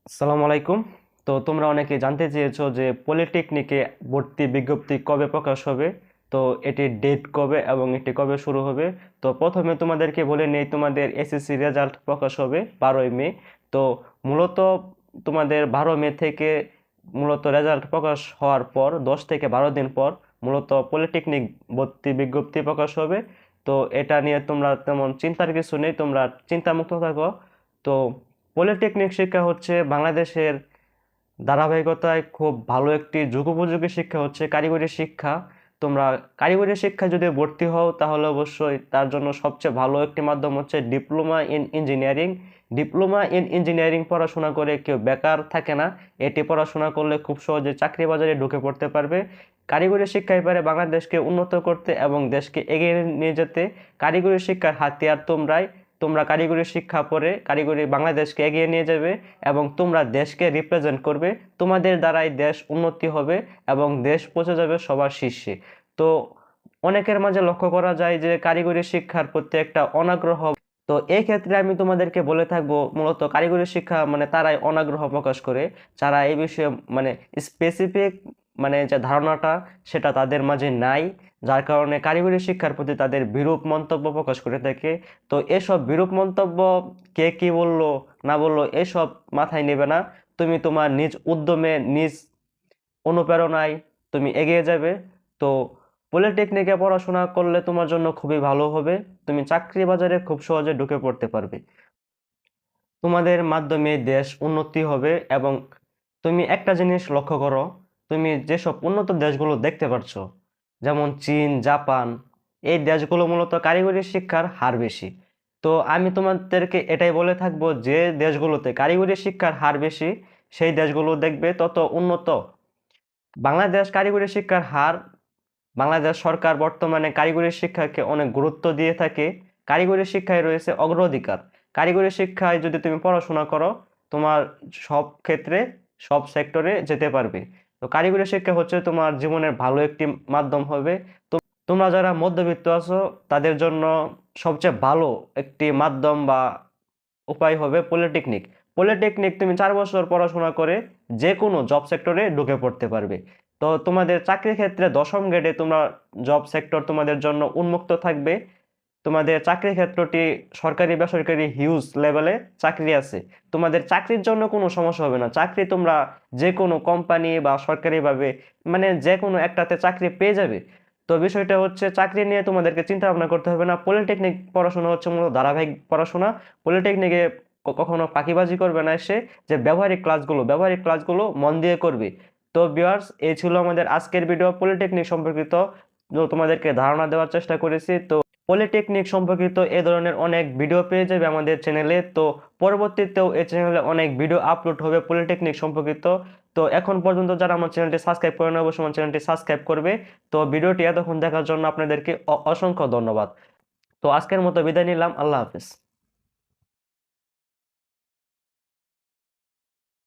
আসসালামু আলাইকুম। তো তোমরা অনেকে জানতে চেয়েছো যে পলিটেকনিকে ভর্তি বিজ্ঞপ্তি কবে প্রকাশ হবে, তো এটির ডেট কবে এবং এটি কবে শুরু হবে। তো প্রথমে তোমাদেরকে বলে নেই, তোমাদের এসএসসি রেজাল্ট প্রকাশ হবে 12ই মে। তো মূলত তোমাদের 12 মে থেকে মূলত রেজাল্ট প্রকাশ হওয়ার পর 10 থেকে 12 দিন পর মূলত পলিটেকনিক ভর্তি বিজ্ঞপ্তি প্রকাশ হবে। তো এটা নিয়ে তোমরা তেমন চিন্তার কিছু নেই, তোমরা চিন্তামুক্ত থাকো। তো পলিটেকনিক শিক্ষা হচ্ছে বাংলাদেশের ধারাবাহিকতায় খুব ভালো একটি যুগোপযোগী শিক্ষা, হচ্ছে কারিগরি শিক্ষা। তোমরা কারিগরি শিক্ষা যদি ভর্তি হও তাহলে অবশ্যই তার জন্য সবচেয়ে ভালো একটি মাধ্যম হচ্ছে diploma in engineering. Diploma in engineering পড়াশোনা করে কেউ বেকার থাকে না। এটি পড়াশোনা করলে খুব সহজে চাকরি বাজারে ঢুকে পড়তে পারবে। কারিগরি শিক্ষায় পারে বাংলাদেশকে উন্নত করতে এবং দেশকে এগিয়ে নিয়ে যেতে। কারিগরি শিক্ষার হাতিয়ার তোমরা কারিগরি শিক্ষা পড়ে কারিগরি বাংলাদেশকে এগিয়ে নিয়ে যাবে এবং তোমরা দেশকে রিপ্রেজেন্ট করবে। তোমাদের দ্বারাই দেশ উন্নতি হবে এবং দেশ পৌঁছে যাবে সবার শীর্ষে। তো অনেকের মাঝে লক্ষ্য করা যায় যে কারিগরি শিক্ষার প্রতি একটা অনাগ্রহ। তো এই ক্ষেত্রে আমি তোমাদেরকে বলে থাকবো, মূলত কারিগরি শিক্ষা মানে তারাই অনাগ্রহ প্রকাশ করে যারা এই বিষয়ে মানে স্পেসিফিক মানে যে ধারণাটা সেটা তাদের মাঝে নাই, যার কারণে কারিগরি শিক্ষার প্রতি তাদের বিরূপ মন্তব্য প্রকাশ করে থাকে। তো এসব বিরূপ মন্তব্য কে কি বললো না বললো এসব মাথায় নেবে না। তুমি তোমার নিজ উদ্যমে নিজ অনুপ্রেরণায় তুমি এগিয়ে যাবে। তো পলিটেকনিকে পড়াশোনা করলে তোমার জন্য খুবই ভালো হবে, তুমি চাকরি বাজারে খুব সহজে ঢুকে পড়তে পারবে। তোমাদের মাধ্যমে দেশ উন্নতি হবে। এবং তুমি একটা জিনিস লক্ষ্য করো, তুমি যেসব উন্নত দেশগুলো দেখতে পাচ্ছ যেমন চীন, জাপান, এই দেশগুলো মূলত কারিগরি শিক্ষার হার বেশি। তো আমি তোমাদেরকে এটাই বলে থাকবো, যে দেশগুলোতে কারিগরি শিক্ষার হার বেশি সেই দেশগুলো দেখবে তত উন্নত। বাংলাদেশ কারিগরি শিক্ষার হার, বাংলাদেশ সরকার বর্তমানে কারিগরি শিক্ষাকে অনেক গুরুত্ব দিয়ে থাকে। কারিগরি শিক্ষায় রয়েছে অগ্রাধিকার। কারিগরি শিক্ষায় যদি তুমি পড়াশোনা করো, তোমার সব ক্ষেত্রে সব সেক্টরে যেতে পারবে। তো কারিগরি শিক্ষা হচ্ছে তোমার জীবনের ভালো একটি মাধ্যম হবে। তো তোমরা যারা মধ্যবিত্ত আছো তাদের জন্য সবচেয়ে ভালো একটি মাধ্যম বা উপায় হবে পলিটেকনিক। পলিটেকনিক তুমি 4 বছর পড়াশোনা করে যে কোনো জব সেক্টরে ঢুকে পড়তে পারবে। তো তোমাদের চাকরির ক্ষেত্রে 10ম গ্রেডে তোমরা জব সেক্টর তোমাদের জন্য উন্মুক্ত থাকবে। তোমাদের চাকরির ক্ষেত্রটি সরকারি বেসরকারি হিউজ লেভেলে চাকরি আছে। তোমাদের চাকরির জন্য কোনো সমস্যা হবে না। চাকরি তোমরা যে কোনো কোম্পানি বা সরকারিভাবে মানে যে কোনো একটাতে চাকরি পেয়ে যাবে। তো বিষয়টা হচ্ছে চাকরি নিয়ে তোমাদেরকে চিন্তা ভাবনা করতে হবে না। পলিটেকনিক পড়াশোনা হচ্ছে মূলত ধারাবাহিক পড়াশোনা। পলিটেকনিকে কখনো ফাঁকিবাজি করবে না এসে, যে ব্যবহারিক ক্লাসগুলো মন দিয়ে করবে। তো ভিউয়ার্স, এই ছিল আমাদের আজকের ভিডিও পলিটেকনিক সম্পর্কিত, তোমাদেরকে ধারণা দেওয়ার চেষ্টা করেছি। তো পলিটেকনিক সম্পর্কিত এ ধরনের অনেক ভিডিও পেয়ে যাবে আমাদের চ্যানেলে। তো পরবর্তীতেও এই চ্যানেলে অনেক ভিডিও আপলোড হবে পলিটেকনিক সম্পর্কিত। তো এখন পর্যন্ত যারা আমার চ্যানেলটি সাবস্ক্রাইব করে নেবে, অবশ্যই আমার চ্যানেলটি সাবস্ক্রাইব করবে। তো ভিডিওটি এতক্ষণ দেখার জন্য আপনাদেরকে অসংখ্য ধন্যবাদ। তো আজকের মতো বিদায় নিলাম, আল্লাহ হাফেজ।